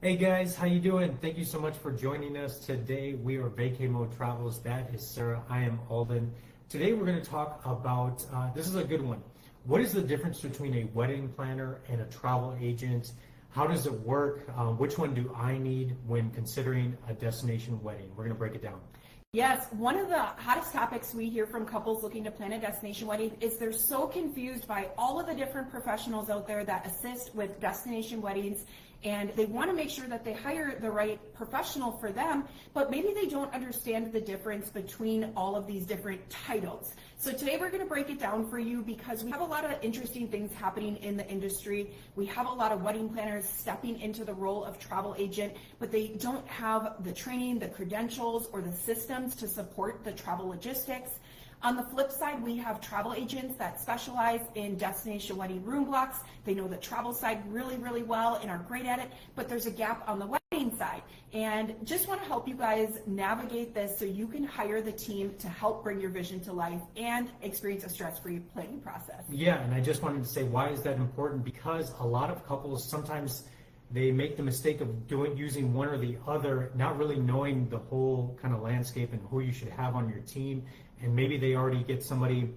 Hey guys, how you doing? Thank you so much for joining us today. We are Vacay Mode Travels. That is Sarah. I am Alden. Today we're going to talk about, this is a good one. What is the difference between a wedding planner and a travel agent? How does it work? Which one do I need when considering a destination wedding? We're going to break it down. Yes, one of the hottest topics we hear from couples looking to plan a destination wedding is they're so confused by all of the different professionals out there that assist with destination weddings, and they want to make sure that they hire the right professional for them, but maybe they don't understand the difference between all of these different titles. So today we're going to break it down for you because we have a lot of interesting things happening in the industry. We have a lot of wedding planners stepping into the role of travel agent, but they don't have the training, the credentials, or the systems to support the travel logistics. On the flip side, we have travel agents that specialize in destination wedding room blocks. They know the travel side really, really well and are great at it, but there's a gap on the wedding side. And just want to help you guys navigate this so you can hire the team to help bring your vision to life and experience a stress-free planning process. Yeah, and I just wanted to say, why is that important? Because a lot of couples sometimes they make the mistake of using one or the other, not really knowing the whole kind of landscape and who you should have on your team. And maybe they already get somebody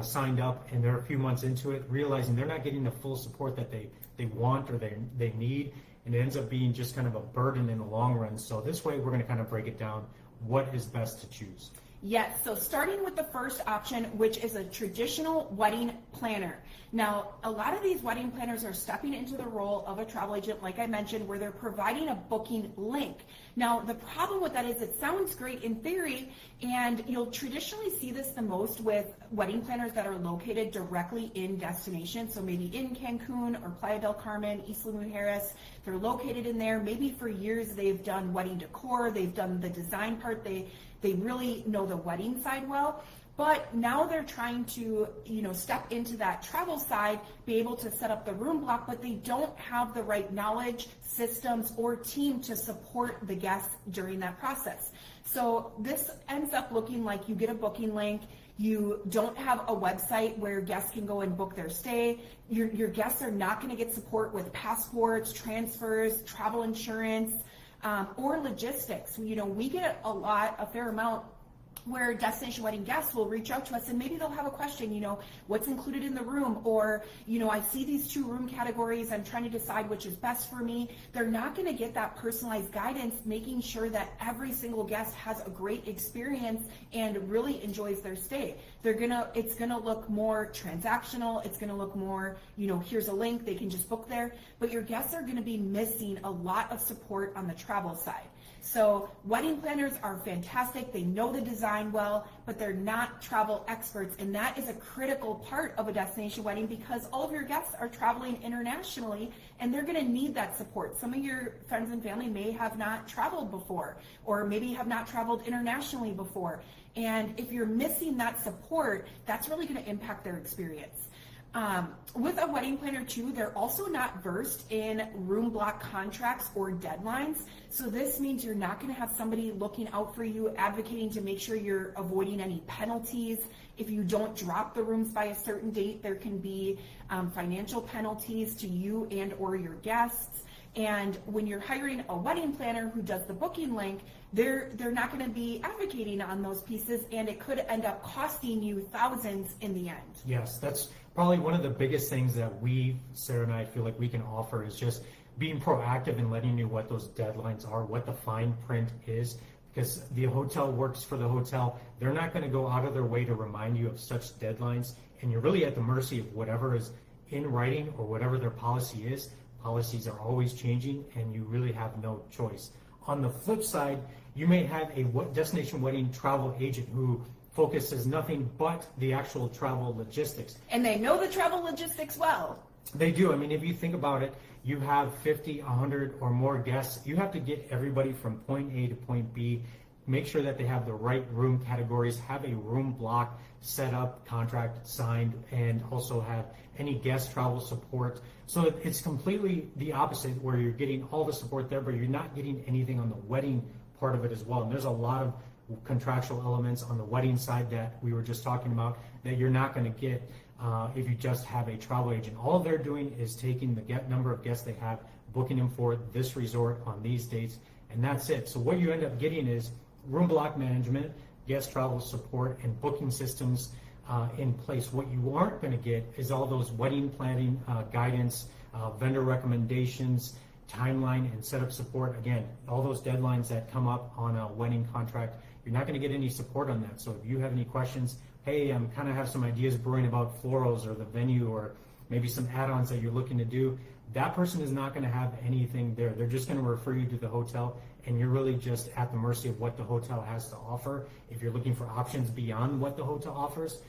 signed up and they're a few months into it, realizing they're not getting the full support that they want or they need. And it ends up being just kind of a burden in the long run. So this way, we're going to kind of break it down. What is best to choose? Yes, so starting with the first option, which is a traditional wedding planner. Now, a lot of these wedding planners are stepping into the role of a travel agent, like I mentioned, where they're providing a booking link. Now, the problem with that is it sounds great in theory, and you'll traditionally see this the most with wedding planners that are located directly in destination. So maybe in Cancun or Playa del Carmen, Isla Mujeres, they're located in there. Maybe for years they've done wedding decor, they've done the design part, they really know the wedding side well, but now they're trying to, step into that travel side, be able to set up the room block, but they don't have the right knowledge, systems, or team to support the guests during that process. So this ends up looking like you get a booking link, you don't have a website where guests can go and book their stay. Your guests are not going to get support with passports, transfers, travel insurance, or logistics. We get a fair amount where destination wedding guests will reach out to us and maybe they'll have a question, what's included in the room, or, I see these two room categories, I'm trying to decide which is best for me. They're not going to get that personalized guidance, making sure that every single guest has a great experience and really enjoys their stay. It's gonna look more transactional, it's gonna look more, here's a link, they can just book there, but your guests are gonna be missing a lot of support on the travel side. So wedding planners are fantastic. They know the design well, but they're not travel experts. And that is a critical part of a destination wedding because all of your guests are traveling internationally and they're going to need that support. Some of your friends and family may have not traveled before or maybe have not traveled internationally before. And if you're missing that support, that's really going to impact their experience. With a wedding planner too, they're also not versed in room block contracts or deadlines. So this means you're not going to have somebody looking out for you, advocating to make sure you're avoiding any penalties. If you don't drop the rooms by a certain date, there can be financial penalties to you and or your guests. And when you're hiring a wedding planner who does the booking link, they're not going to be advocating on those pieces, and it could end up costing you thousands in the end. Yes, that's probably one of the biggest things that Sarah and I feel like we can offer is just being proactive and letting you know what those deadlines are, what the fine print is, because the hotel works for the hotel. They're not going to go out of their way to remind you of such deadlines, and you're really at the mercy of whatever is in writing or whatever their policy is. Policies are always changing, and you really have no choice. On the flip side, you may have a destination wedding travel agent who focuses nothing but the actual travel logistics. And they know the travel logistics well. They do. I mean, if you think about it, you have 50, 100 or more guests. You have to get everybody from point A to point B, make sure that they have the right room categories, have a room block set up, contract signed, and also have any guest travel support. So it's completely the opposite, where you're getting all the support there, but you're not getting anything on the wedding part of it as well. And there's a lot of contractual elements on the wedding side that we were just talking about that you're not going to get if you just have a travel agent. All they're doing is taking the number of guests they have, booking them for this resort on these dates, and that's it. So what you end up getting is room block management, guest travel support, and booking systems in place. What you aren't going to get is all those wedding planning guidance, vendor recommendations, timeline, and setup support. Again, all those deadlines that come up on a wedding contract, you're not going to get any support on that. So if you have any questions, hey, I'm kind of have some ideas brewing about florals or the venue or maybe some add-ons that you're looking to do, that person is not going to have anything there. They're just going to refer you to the hotel, and you're really just at the mercy of what the hotel has to offer. If you're looking for options beyond what the hotel offers,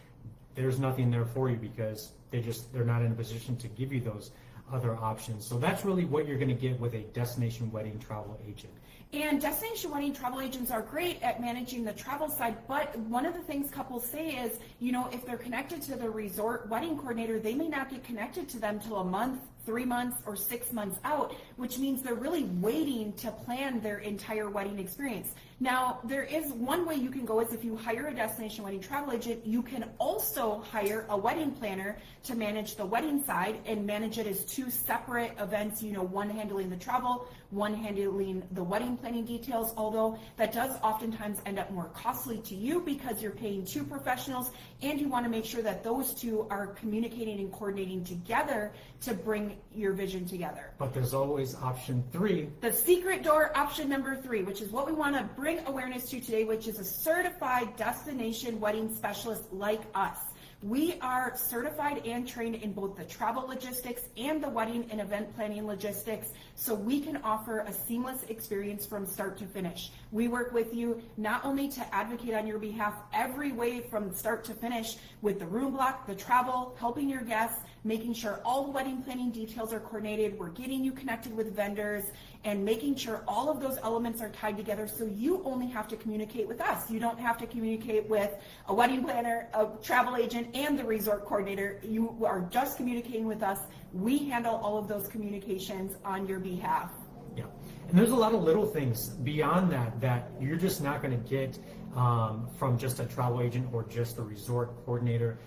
there's nothing there for you because they're not in a position to give you those other options. So that's really what you're going to get with a destination wedding travel agent. And destination wedding travel agents are great at managing the travel side, but one of the things couples say is, if they're connected to the resort wedding coordinator, they may not get connected to them till a month, 3 months, or 6 months out, which means they're really waiting to plan their entire wedding experience. Now, there is one way you can go is if you hire a destination wedding travel agent, you can also hire a wedding planner to manage the wedding side and manage it as 2 separate events, one handling the travel, one handling the wedding planning details, although that does oftentimes end up more costly to you because you're paying 2 professionals and you want to make sure that those 2 are communicating and coordinating together to bring your vision together. But there's always option 3. The secret door option number 3, which is what we want to bring awareness to today, which is a certified destination wedding specialist like us. We are certified and trained in both the travel logistics and the wedding and event planning logistics, so we can offer a seamless experience from start to finish. We work with you not only to advocate on your behalf every way from start to finish with the room block, the travel, helping your guests, making sure all the wedding planning details are coordinated, we're getting you connected with vendors, and making sure all of those elements are tied together so you only have to communicate with us. You don't have to communicate with a wedding planner, a travel agent, and the resort coordinator. You are just communicating with us. We handle all of those communications on your behalf. Yeah, and there's a lot of little things beyond that you're just not going to get from just a travel agent or just a resort coordinator.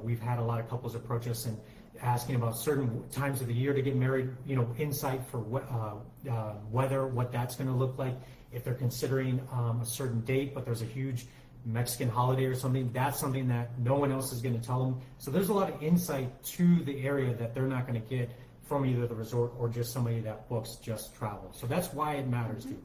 We've had a lot of couples approach us and asking about certain times of the year to get married, insight for weather, what that's going to look like. If they're considering a certain date, but there's a huge Mexican holiday or something, that's something that no one else is going to tell them. So there's a lot of insight to the area that they're not going to get from either the resort or just somebody that books just travel. So that's why it matters to you.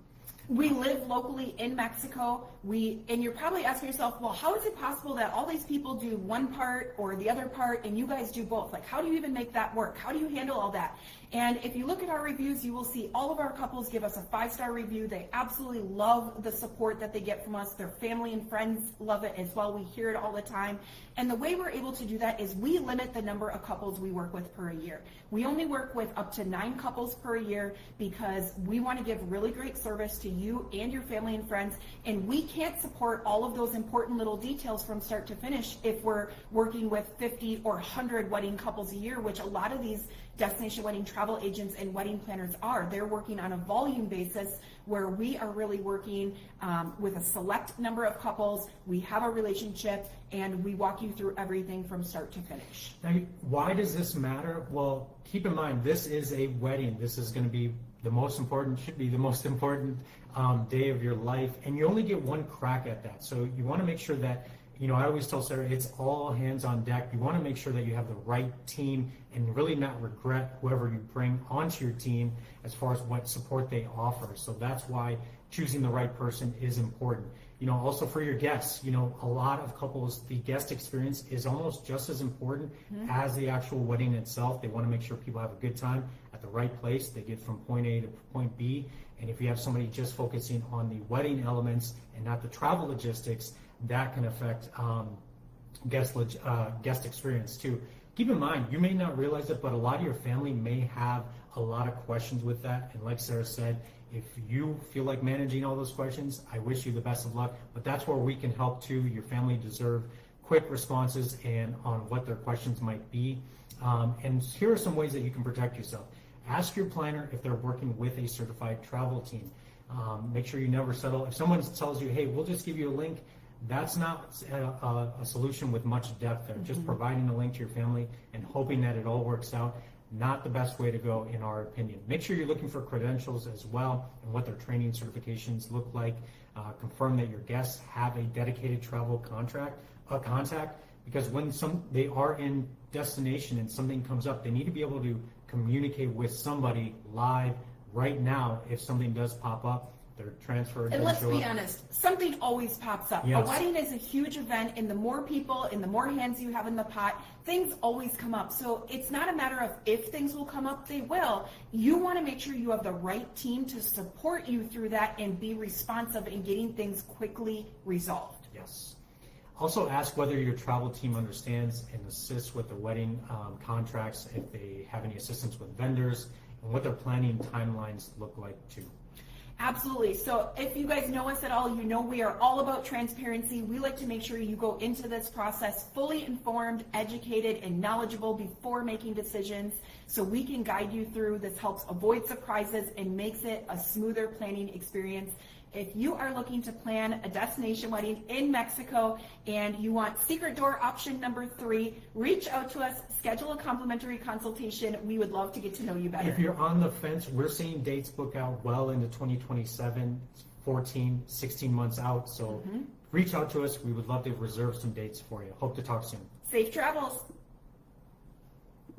We live locally in Mexico. And you're probably asking yourself, well, how is it possible that all these people do one part or the other part and you guys do both? Like, how do you even make that work? How do you handle all that? And if you look at our reviews, you will see all of our couples give us a 5-star review. They absolutely love the support that they get from us. Their family and friends love it as well. We hear it all the time. And the way we're able to do that is we limit the number of couples we work with per year. We only work with up to 9 couples per year because we want to give really great service to you and your family and friends. And we can't support all of those important little details from start to finish if we're working with 50 or 100 wedding couples a year, which a lot of these destination wedding travel agents and wedding planners are. They're working on a volume basis where we are really working with a select number of couples. We have a relationship and we walk you through everything from start to finish. Now, why does this matter? Well, keep in mind, this is a wedding. This is going to be should be the most important day of your life, and you only get one crack at that. So you want to make sure that, I always tell Sarah, it's all hands on deck. You want to make sure that you have the right team and really not regret whoever you bring onto your team as far as what support they offer. So that's why choosing the right person is important. Also for your guests, a lot of couples, the guest experience is almost just as important as the actual wedding itself. They want to make sure people have a good time at the right place. They get from point A to point B. And if you have somebody just focusing on the wedding elements and not the travel logistics, that can affect guest experience too. Keep in mind, you may not realize it, but a lot of your family may have a lot of questions with that. And like Sarah said, if you feel like managing all those questions, I wish you the best of luck. But that's where we can help too. Your family deserve quick responses and on what their questions might be. And here are some ways that you can protect yourself. Ask your planner if they're working with a certified travel team. Make sure you never settle. If someone tells you, hey, we'll just give you a link, that's not a solution with much depth there. Just providing a link to your family and hoping that it all works out. not the best way to go in our opinion. Make sure you're looking for credentials as well and what their training certifications look like. Confirm that your guests have a dedicated travel contact, because when they are in destination and something comes up, they need to be able to communicate with somebody live right now if something does pop up. Their transfer. And let's be honest, something always pops up. Yes. A wedding is a huge event, and the more people and the more hands you have in the pot, things always come up. So it's not a matter of if things will come up, they will. You want to make sure you have the right team to support you through that and be responsive in getting things quickly resolved. Yes. Also ask whether your travel team understands and assists with the wedding contracts, if they have any assistance with vendors, and what their planning timelines look like too. Absolutely. So if you guys know us at all, you know we are all about transparency. We like to make sure you go into this process fully informed, educated, and knowledgeable before making decisions so we can guide you through. This helps avoid surprises and makes it a smoother planning experience. If you are looking to plan a destination wedding in Mexico and you want secret door option number 3, reach out to us, schedule a complimentary consultation. We would love to get to know you better. If you're on the fence, we're seeing dates book out well into 2027, 14, 16 months out. So reach out to us. We would love to reserve some dates for you. Hope to talk soon. Safe travels.